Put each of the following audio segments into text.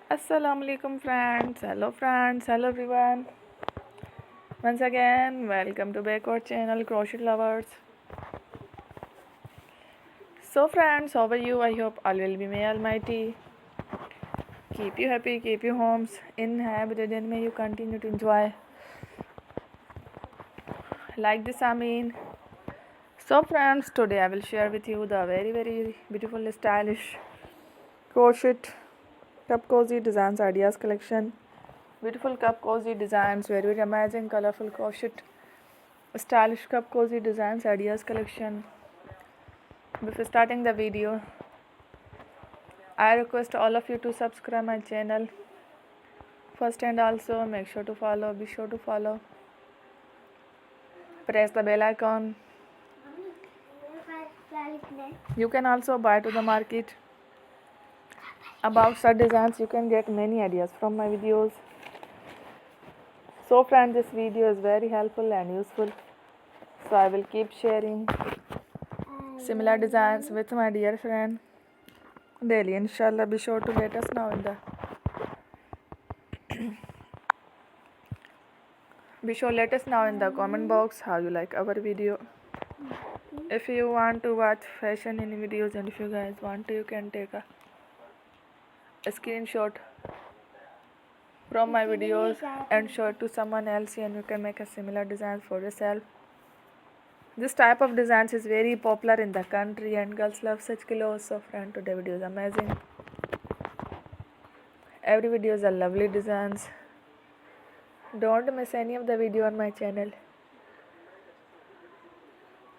Assalamu alaikum friends, hello everyone. Once again, welcome to back our channel Crochet Lovers. So friends, how are you? I hope all will be may almighty. Keep you happy, keep you homes inhabited and may you continue to enjoy. Like this I mean. So friends, today I will share with you the very beautiful stylish crochet Cupcozy designs ideas collection. Beautiful Cupcozy designs, very amazing colorful crochet stylish Cupcozy designs ideas collection. Before starting the video, I request all of you to subscribe my channel first, and also be sure to follow, press the bell icon. You can also buy to the market about such designs. You can get many ideas from my videos. So friends, this video is very helpful and useful, so I will keep sharing similar designs with my dear friend daily. Inshallah, be sure to let us know in the comment box how you like our video. If you want to watch fashion in videos, and if you guys want to, you can take a screenshot from my videos and show it to someone else, and you can make a similar design for yourself. This type of designs is very popular in the country and girls love such clothes. So friend, today video is amazing. Every video is a lovely designs. Don't miss any of the video on my channel.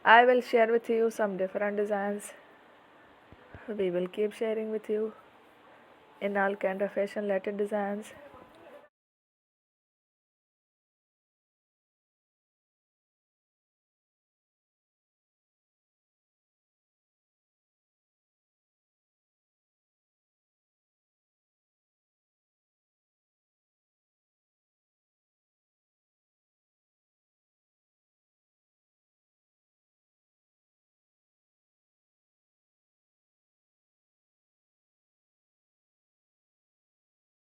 I will share with you some different designs. We will keep sharing with you in all kind of fashion related designs.